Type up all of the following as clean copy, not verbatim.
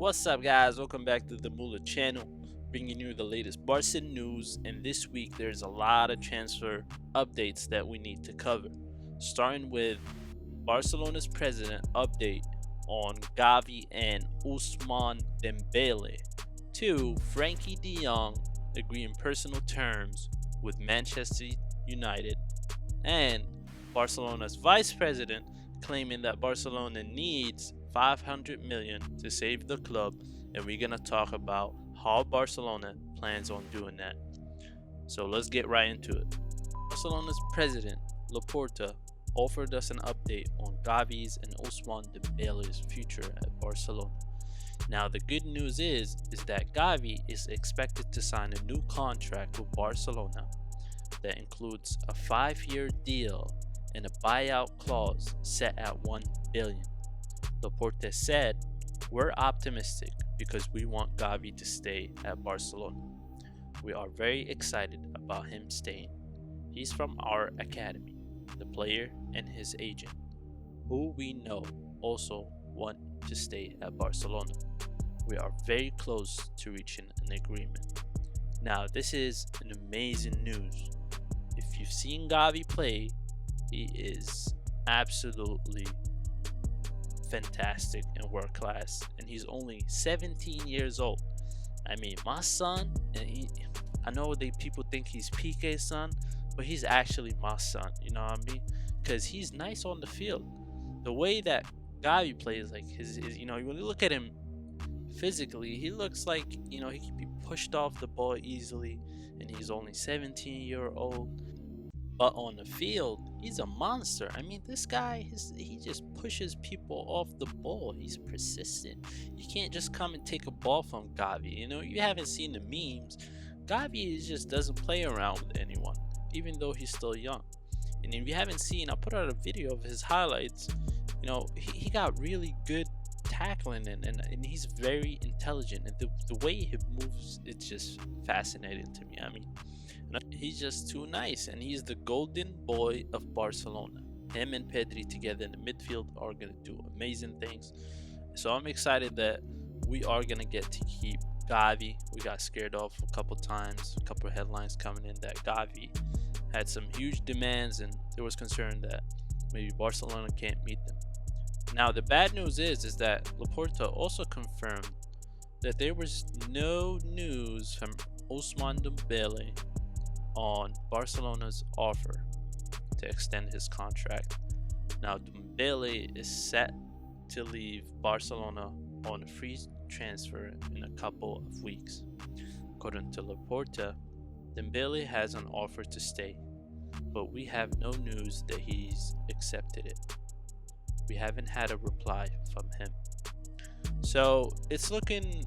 What's up, guys? Welcome back to the Mula channel, bringing you the latest Barca news. And this week, there's a lot of transfer updates that we need to cover. Starting with Barcelona's president update on Gavi and Ousmane Dembele. 2. Frenkie De Jong agreeing personal terms with Manchester United. And Barcelona's vice president claiming that Barcelona needs 500 million to save the club, and we're gonna talk about how Barcelona plans on doing that. So let's get right into it. Barcelona's president Laporta offered us an update on Gavi's and Ousmane Dembele's future at Barcelona. Now the good news is that Gavi is expected to sign a new contract with Barcelona that includes a 5-year deal and a buyout clause set at 1 billion. Laporta said, "We're optimistic because we want Gavi to stay at Barcelona. We are very excited about him staying. He's from our academy. The player and his agent, who we know also want to stay at Barcelona. We are very close to reaching an agreement." Now this is an amazing news. If you've seen Gavi play, he is absolutely fantastic and world class, and he's only 17 years old. I mean, my son, and I know people think he's PK's son, but he's actually my son, you know what I mean? Because he's nice on the field. The way that Gavi plays, like his when you look at him physically, he looks like, he can be pushed off the ball easily, and he's only 17-year-old. But on the field, he's a monster. I mean, this guy, he just pushes people off the ball. He's persistent. You can't just come and take a ball from Gavi. You haven't seen the memes. Gavi just doesn't play around with anyone, even though he's still young. And if you haven't seen, I put out a video of his highlights. He got really good tackling, and he's very intelligent. And the way he moves, it's just fascinating to me. I mean, he's just too nice, and he's the golden boy of Barcelona. Him and Pedri together in the midfield are going to do amazing things. So I'm excited that we are going to get to keep Gavi. We got scared off a couple times, a couple of headlines coming in that Gavi had some huge demands, and there was concern that maybe Barcelona can't meet them. Now the bad news is that Laporta also confirmed that there was no news from Ousmane Dembele on Barcelona's offer to extend his contract. Now Dembele is set to leave Barcelona on a free transfer in a couple of weeks. According to Laporta, Dembele has an offer to stay, but we have no news that he's accepted it. We haven't had a reply from him. So it's looking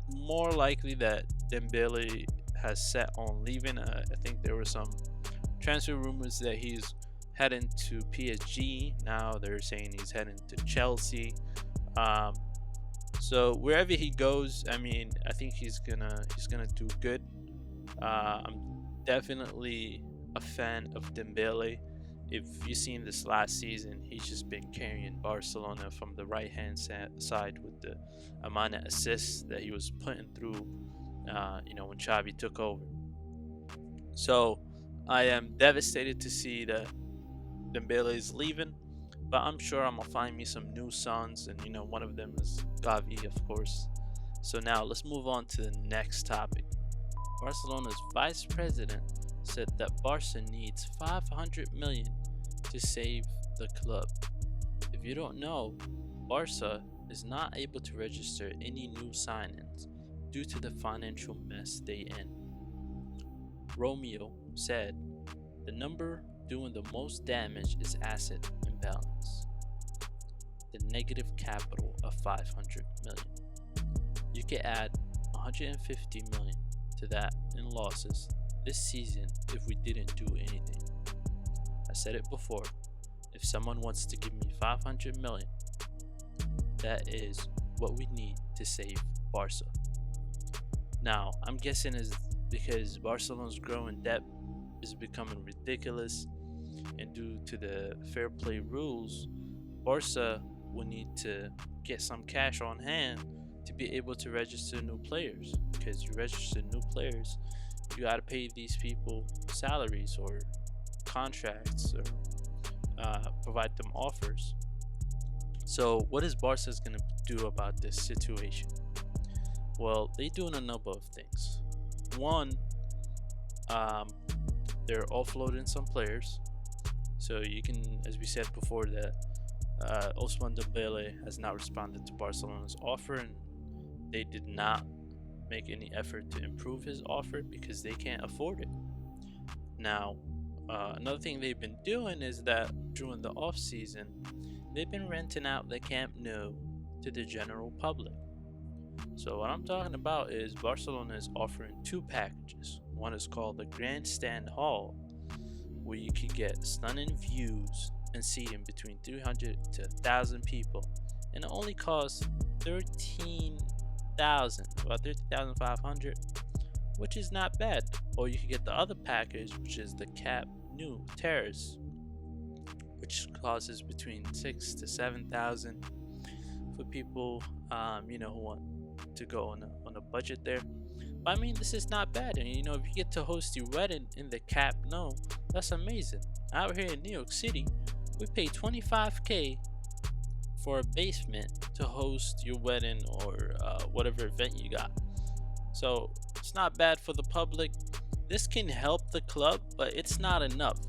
more likely that Dembele has set on leaving. I think there were some transfer rumors that he's heading to PSG. Now they're saying he's heading to Chelsea. So wherever he goes, I mean, I think he's gonna do good. I'm definitely a fan of Dembele. If you've seen this last season, he's just been carrying Barcelona from the right hand side with the amount of assists that he was putting through when Xavi took over. So I am devastated to see that Dembele is leaving, but I'm sure I'm gonna find me some new sons, and one of them is Gavi, of course. So now let's move on to the next topic. Barcelona's vice president said that Barca needs 500 million to save the club. If you don't know, Barca is not able to register any new signings due to the financial mess they in. Romeo said the number doing the most damage is asset imbalance, the negative capital of 500 million. You could add 150 million to that in losses this season if we didn't do anything. I said it before, if someone wants to give me 500 million, that is what we need to save Barca. Now, I'm guessing is because Barcelona's growing debt is becoming ridiculous, and due to the fair play rules, Barca will need to get some cash on hand to be able to register new players, because you register new players, you got to pay these people salaries or contracts, or provide them offers. So what is Barca going to do about this situation? Well, they're doing a number of things. One, they're offloading some players. So you can, as we said before, that Ousmane Dembele has not responded to Barcelona's offer, and they did not make any effort to improve his offer because they can't afford it. Now, another thing they've been doing is that during the off season, they've been renting out the Camp Nou to the general public. So what I'm talking about is Barcelona is offering two packages. One is called the Grandstand Hall, where you could get stunning views and seating between 300 to 1,000 people, and it only costs about 13,500, which is not bad. Or you could get the other package, which is the Camp Nou Terrace, which costs between 6,000 to 7,000 for people, who want to go on a budget there. But I mean, this is not bad, and if you get to host your wedding in the Camp Nou, that's amazing. Out here in New York City, we pay $25K for a basement to host your wedding or whatever event you got. So it's not bad for the public. This can help the club, but it's not enough.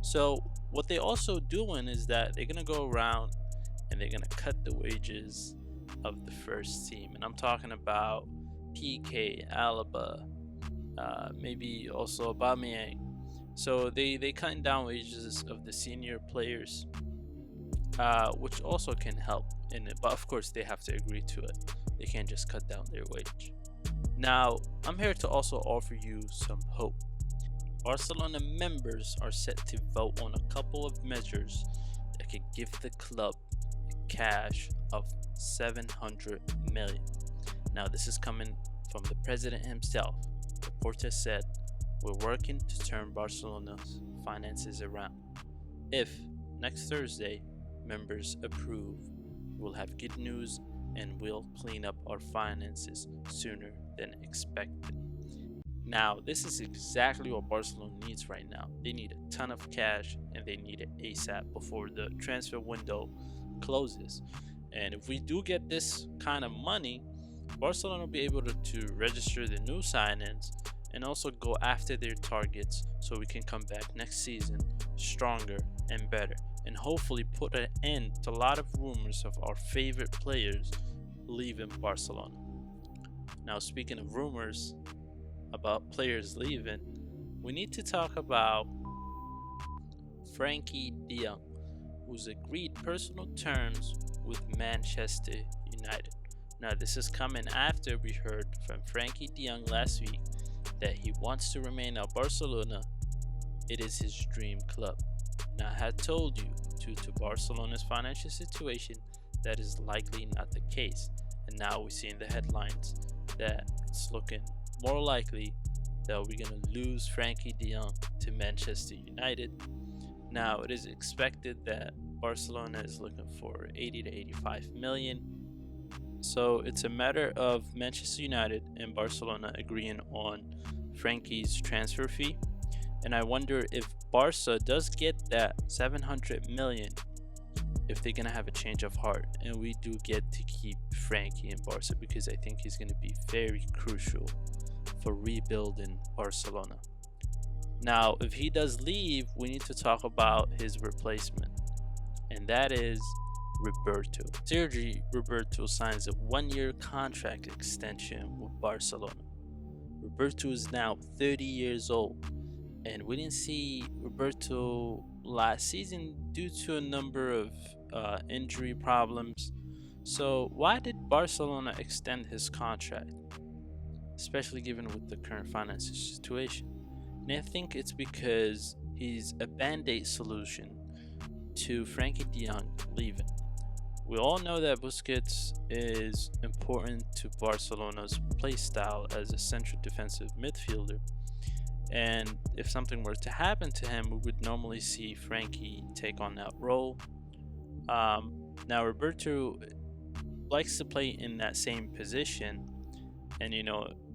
So what they're also doing is that they're gonna go around and they're gonna cut the wages of the first team, and I'm talking about PK, Alaba, maybe also Aubameyang. So they cutting down wages of the senior players, which also can help in it. But of course, they have to agree to it. They can't just cut down their wage. Now, I'm here to also offer you some hope. Barcelona members are set to vote on a couple of measures that could give the club cash of 700 million. Now, this is coming from the president himself. Laporta said, "We're working to turn Barcelona's finances around. If next Thursday members approve, we'll have good news and we'll clean up our finances sooner than expected." Now, this is exactly what Barcelona needs right now. They need a ton of cash, and they need it ASAP before the transfer window closes. And if we do get this kind of money, Barcelona will be able to register the new signings and also go after their targets, so we can come back next season stronger and better, and hopefully put an end to a lot of rumors of our favorite players leaving Barcelona. Now, speaking of rumors about players leaving, we need to talk about Frenkie De Jong, who's agreed personal terms with Manchester United. Now, this is coming after we heard from Frenkie De Jong last week that he wants to remain at Barcelona. It is his dream club. Now, I had told you, due to Barcelona's financial situation, that is likely not the case. And now we see in the headlines that it's looking more likely that we're going to lose Frenkie De Jong to Manchester United. Now, it is expected that Barcelona is looking for 80 to 85 million. So it's a matter of Manchester United and Barcelona agreeing on Frenkie's transfer fee. And I wonder if Barca does get that 700 million, if they're going to have a change of heart and we do get to keep Frenkie in Barca, because I think he's going to be very crucial for rebuilding Barcelona. Now, if he does leave, we need to talk about his replacement, and that is Roberto. Sergi Roberto signs a 1-year contract extension with Barcelona. Roberto is now 30 years old, and we didn't see Roberto last season due to a number of injury problems. So why did Barcelona extend his contract, especially given with the current financial situation? And I think it's because he's a band-aid solution to Frenkie De Jong leaving. We all know that Busquets is important to Barcelona's play style as a central defensive midfielder, and if something were to happen to him, we would normally see Frenkie take on that role. Now, Roberto likes to play in that same position, and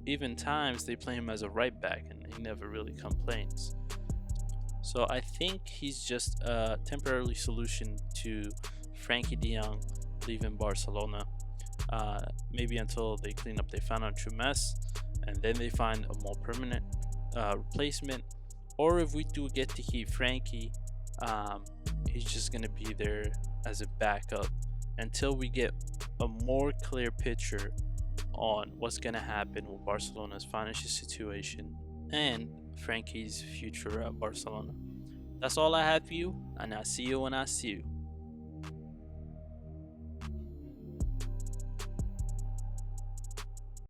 even times they play him as a right back, and he never really complains. So I think he's just a temporary solution to Frenkie De Jong leaving Barcelona. Maybe until they clean up their financial mess, and then they find a more permanent replacement. Or if we do get to keep Frenkie, he's just gonna be there as a backup until we get a more clear picture on what's gonna happen with Barcelona's financial situation and Frenkie's future at Barcelona. That's all I have for you, and I'll see you when I see you.